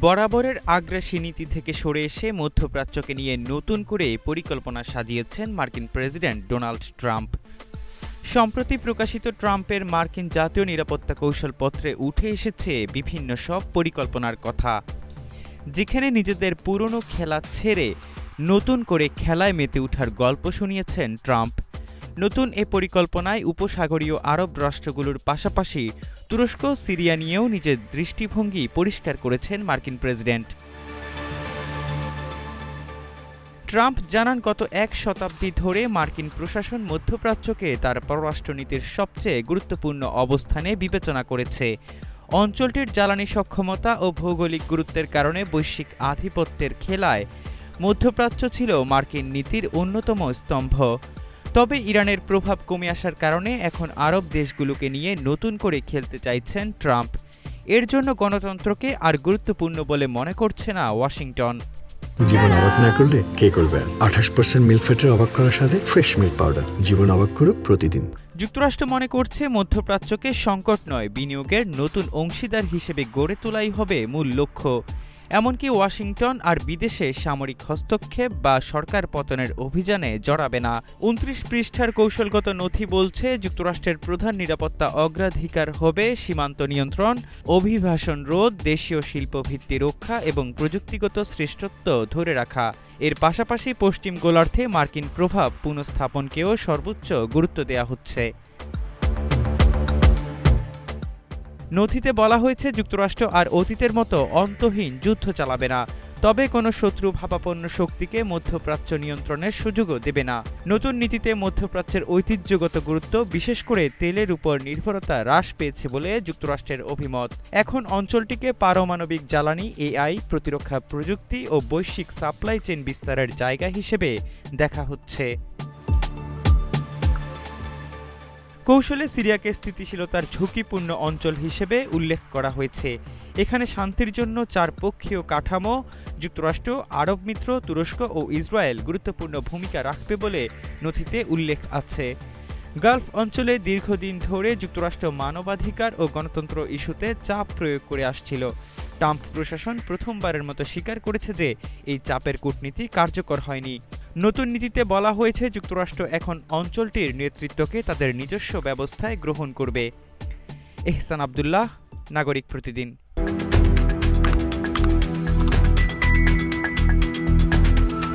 বরাবরের আগ্রাসী নীতি থেকে সরে এসে মধ্যপ্রাচ্যকে নিয়ে নতুন করে পরিকল্পনা সাজিয়েছেন মার্কিন প্রেসিডেন্ট ডোনাল্ড ট্রাম্প। সম্প্রতি প্রকাশিত ট্রাম্পের মার্কিন জাতীয় নিরাপত্তা কৌশলপত্রে উঠে এসেছে বিভিন্ন সব পরিকল্পনার কথা, যেখানে নিজেদের পুরনো খেলা ছেড়ে নতুন করে খেলায় মেতে ওঠার গল্প শুনিয়েছেন ট্রাম্প। নতুন এ পরিকল্পনায় উপসাগরীয় আরব রাষ্ট্রগুলোর পাশাপাশি তুরস্ক, সিরিয়া নিয়েও নিজের দৃষ্টিভঙ্গি পরিষ্কার করেছেন মার্কিন প্রেসিডেন্ট। ট্রাম্প জানান, গত এক শতাব্দী ধরে মার্কিন প্রশাসন মধ্যপ্রাচ্যকে তার পররাষ্ট্রনীতির সবচেয়ে গুরুত্বপূর্ণ অবস্থানে বিবেচনা করেছে। অঞ্চলটির জ্বালানি সক্ষমতা ও ভৌগোলিক গুরুত্বের কারণে বৈশ্বিক আধিপত্যের খেলায় মধ্যপ্রাচ্য ছিল মার্কিন নীতির অন্যতম স্তম্ভ। তবে ইরানের প্রভাব কমে আসার কারণে এখন আরব দেশগুলোকে নিয়ে নতুন করে খেলতে চাইছেন ট্রাম্প। এর জন্য গণতন্ত্রকে আর গুরুত্বপূর্ণ বলে মনে করছে না ওয়াশিংটন। জীবন অবাক না করলে কে করবে? 28% মিল্ক ফ্যাটের অবাক করার সাথে ফ্রেশ মিল্ক পাউডার। জীবন অবাক করুক প্রতিদিন। যুক্তরাষ্ট্র মনে করছে মধ্যপ্রাচ্যকে সংকট নয়, বিনিয়োগের নতুন অংশীদার হিসেবে গড়ে তোলাই হবে মূল লক্ষ্য। এমনকি ওয়াশিংটন আর বিদেশে সামরিক হস্তক্ষেপ বা সরকার পতনের অভিযানে জড়াবে না। 29 পৃষ্ঠার কৌশলগত নথি বলছে, যুক্তরাষ্ট্রের প্রধান নিরাপত্তা অগ্রাধিকার হবে সীমান্ত নিয়ন্ত্রণ, অভিবাসন রোধ, দেশীয় শিল্পভিত্তি রক্ষা এবং প্রযুক্তিগত শ্রেষ্ঠত্ব ধরে রাখা। এর পাশাপাশি পশ্চিম গোলার্ধে মার্কিন প্রভাব পুনঃস্থাপনকেও সর্বোচ্চ গুরুত্ব দেওয়া হচ্ছে। নথিতে বলা হয়েছে, যুক্তরাষ্ট্র আর অতীতের মতো অন্তহীন যুদ্ধ চালাবে না, তবে কোনো শত্রু ভাবাপন্ন শক্তিকে মধ্যপ্রাচ্য নিয়ন্ত্রণের সুযোগও দেবে না। নতুন নীতিতে মধ্যপ্রাচ্যের ঐতিহ্যগত গুরুত্ব, বিশেষ করে তেলের উপর নির্ভরতা হ্রাস পেয়েছে বলে যুক্তরাষ্ট্রের অভিমত। এখন অঞ্চলটিকে পারমাণবিক জ্বালানি, এআই, প্রতিরক্ষা প্রযুক্তি ও বৈশ্বিক সাপ্লাই চেইন বিস্তারের জায়গা হিসেবে দেখা হচ্ছে। কৌশলে সিরিয়াকে স্থিতিশীলতার ঝুঁকিপূর্ণ অঞ্চল হিসেবে উল্লেখ করা হয়েছে। এখানে শান্তির জন্য চারপক্ষীয় কাঠামো, যুক্তরাষ্ট্র, আরব মিত্র, তুরস্ক ও ইসরায়েল গুরুত্বপূর্ণ ভূমিকা রাখবে বলে নথিতে উল্লেখ আছে। গালফ অঞ্চলে দীর্ঘদিন ধরে যুক্তরাষ্ট্র মানবাধিকার ও গণতন্ত্র ইস্যুতে চাপ প্রয়োগ করে আসছিল। ট্রাম্প প্রশাসন প্রথমবারের মতো স্বীকার করেছে যে এই চাপের কূটনীতি কার্যকর হয়নি। নতুন নীতিতে বলা হয়েছে, যুক্তরাষ্ট্র এখন অঞ্চলটির নেতৃত্বকে তাদের নিজস্ব ব্যবস্থায় গ্রহণ করবে। এহসান আবদুল্লাহ, নাগরিক প্রতিদিন।